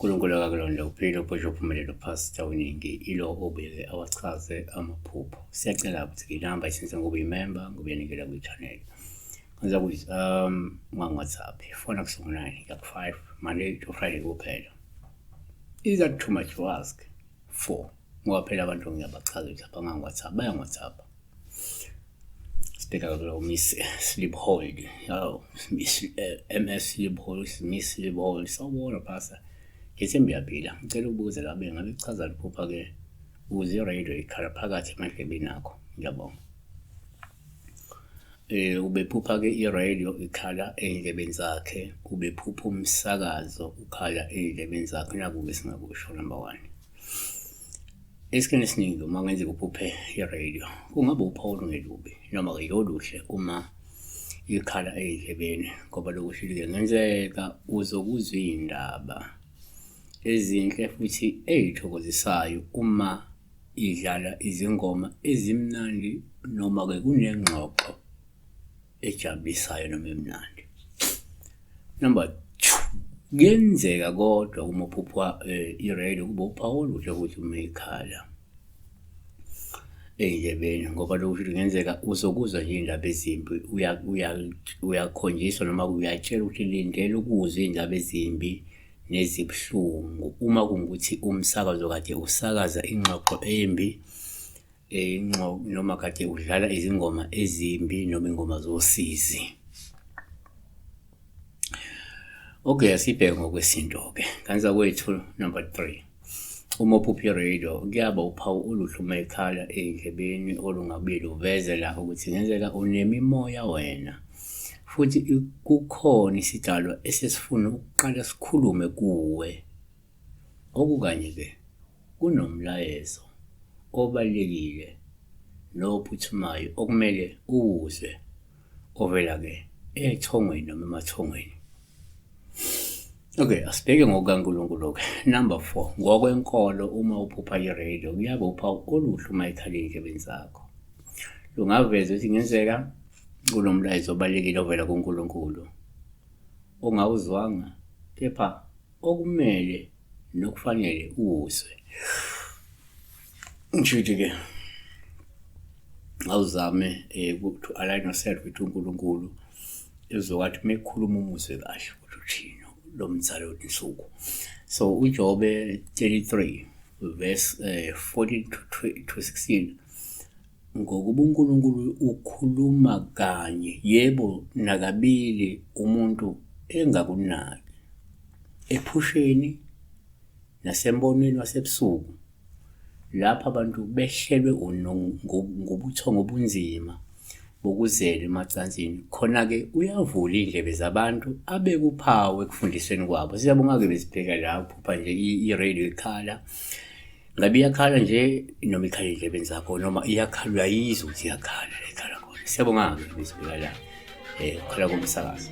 uNkulunkulu akakulonda kuphela ubhosha uphumelele uphastor weningi ilo obeke awachaze amaphupho. Siyacela ukuthi inamba isenze ngoba imember ngoba yanikela kwi-channel. Kwenza ukuthi WhatsApp fona ku-9 5 Monday to Friday kuphela. Is that too much to ask for? Ngoba phela abantu ngiyabachaza ukuthi abanga WhatsApp baya WhatsApp. Speaker lo Miss Sliphold. Miss MS Sliphold, Miss Sliphold. Sawubona pastor. Ngithemba uyaphila. Ngicela ukubuza la ngabe ichaza liphupha ke ukuze i-radio ikhala phakathi emadlebeni akho. Ngiyabonga. Ubephupha ke i-radio ikhala endlebeni zakhe, ubephupha umsakazo ukhala endlebeni zakhe nakuke singakusho number 1. Esikhathini esiningi uma ngenzeka uphuphe i-radio kungabe uphawu ngelubi noma ke loluhle uma ikhala endlebeni ngoba lokushilo ngenzeka uzokuzwa indaba ezinhle futhi ezithokozisayo uma idlala izingoma ezimnandi noma ke kunengxoxo ejabulisayo noma emnandi. Number 2, kuyenzeka kodwa uma uphupha i-radio kube uphawu oluhle ukuthi uma ikhala endlebeni ngoba lokuthi kungenzeka uzokuzwa nje indaba ezimbi uyakhonjiswa noma uyatshela ukuthi lindele ukuzwa indaba ezimbi nezibhlungu uma kungukuthi umsakazo kade usakaza ingxoxo embi noma kade udlala izingoma ezimbi noma ingoma zosizi. Okay, asibheke ngokwesinto ke. Kanza kwethu number 3. Uma uphupha i-radio kuyaba uphawu oluhle uma ikhala endlebeni olungabili uvezela ukuthi ngenzeka unemimoya wena futhi kukhona isidalwa esesifuna ukuqala sikhulume kuwe. Okukanye ke kunomlayezo obalekile nophuthumayo okumele uwuzwe ovela ke ethongweni noma emathongweni. Okay, asibheke ngokukaNkulunkulu ke. Number 4, ngokwenkolo uma uphupha i-radio kuyaba uphawu oluhle uma ikhala endlebeni zakho. Lungaveza ukuthi ngenzeka kunomlayezo obalekile ovela kuNkulunkulu ongawuzwanga kepha okumele nokufanele uwuzwe. Ngishuthi ke awuzame to align yourself with uNkulunkulu ezokwathi mekhuluma umuzwe kahle ukuthi uthini lo mthalo wensuku. So uJobe 33 verse 14 to 16 ngokuba uNkulunkulu ukhuluma kanye yebo nakabili umuntu engakunaki ephusheni nasembonweni wasebusuku lapha abantu behlelwe ngobuthongo obunzima bokuzela emacansini khona ke uyavula indlebe zabantu abekuphawu ekufundisweni kwabo. Siyabonga ke besibheka la uphupha nje i-radio ikhala ngabe iyakhala nje noma ikhala endlebeni zakho noma iyakhala uyayizwa ukuthi iyakhala ikhala khona. Siyabonga ke besibheka la ukhala komsakazo.